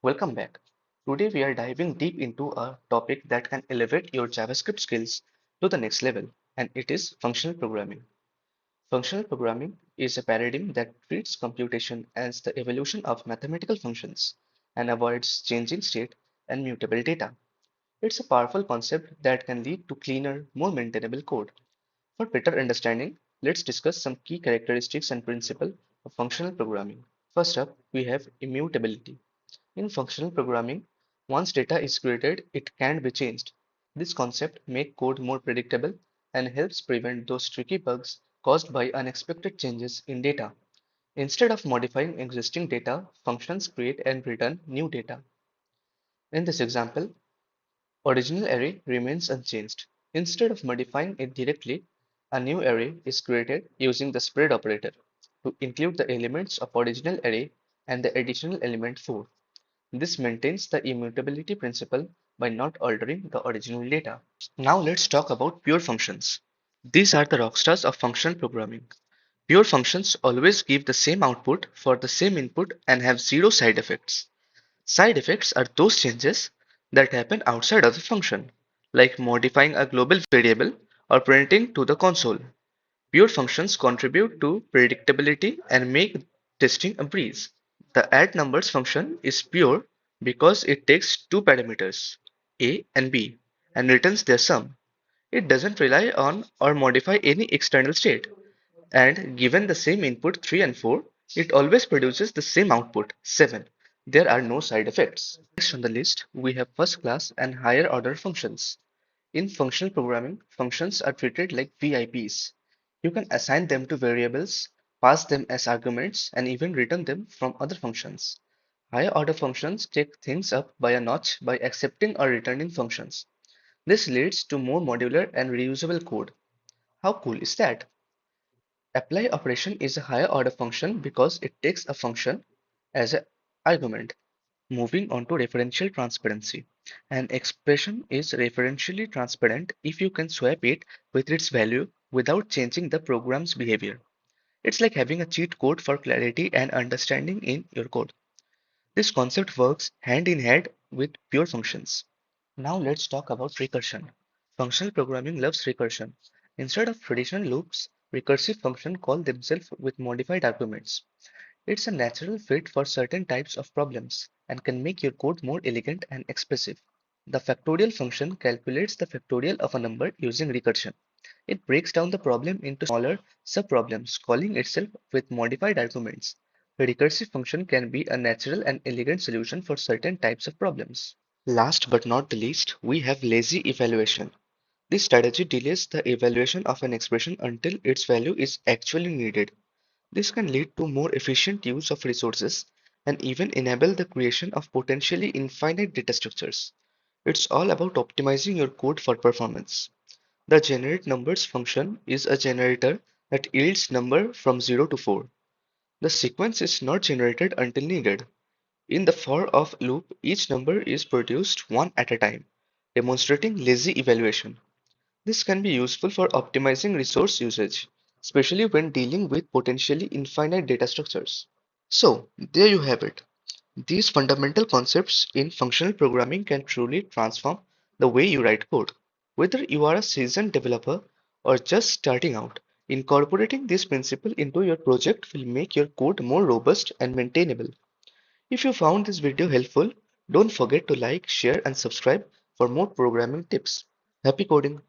Welcome back. Today we are diving deep into a topic that can elevate your JavaScript skills to the next level, and it is functional programming. Functional programming is a paradigm that treats computation as the evolution of mathematical functions and avoids changing state and mutable data. It's a powerful concept that can lead to cleaner, more maintainable code. For better understanding, let's discuss some key characteristics and principles of functional programming. First up, we have immutability. In functional programming, once data is created, it can't be changed. This concept makes code more predictable and helps prevent those tricky bugs caused by unexpected changes in data. Instead of modifying existing data, functions create and return new data. In this example, original array remains unchanged. Instead of modifying it directly, a new array is created using the spread operator to include the elements of original array and the additional element 4. This maintains the immutability principle by not altering the original data. Now let's talk about pure functions. These are the rockstars of functional programming. Pure functions always give the same output for the same input and have zero side effects. Side effects are those changes that happen outside of the function, like modifying a global variable or printing to the console. Pure functions contribute to predictability and make testing a breeze. The add numbers function is pure because it takes two parameters, a and b, and returns their sum. It doesn't rely on or modify any external state, and given the same input 3 and 4, it always produces the same output 7. There are no side effects. Next on the list, we have first class and higher order functions. In functional programming, functions are treated like VIPs. You can assign them to variables, pass them as arguments, and even return them from other functions. Higher order functions take things up by a notch by accepting or returning functions. This leads to more modular and reusable code. How cool is that? Apply operation is a higher order function because it takes a function as an argument. Moving on to referential transparency. An expression is referentially transparent if you can swap it with its value without changing the program's behavior. It's like having a cheat code for clarity and understanding in your code. This concept works hand in hand with pure functions. Now let's talk about recursion. Functional programming loves recursion. Instead of traditional loops, recursive functions call themselves with modified arguments. It's a natural fit for certain types of problems and can make your code more elegant and expressive. The factorial function calculates the factorial of a number using recursion. It breaks down the problem into smaller subproblems, calling itself with modified arguments. A recursive function can be a natural and elegant solution for certain types of problems. Last but not the least, we have lazy evaluation. This strategy delays the evaluation of an expression until its value is actually needed. This can lead to more efficient use of resources and even enable the creation of potentially infinite data structures. It's all about optimizing your code for performance. The generate numbers function is a generator that yields number from 0 to 4. The sequence is not generated until needed. In the for of loop, each number is produced one at a time, demonstrating lazy evaluation. This can be useful for optimizing resource usage, especially when dealing with potentially infinite data structures. So, there you have it. These fundamental concepts in functional programming can truly transform the way you write code. Whether you are a seasoned developer or just starting out, incorporating this principle into your project will make your code more robust and maintainable. If you found this video helpful, don't forget to like, share, and subscribe for more programming tips. Happy coding!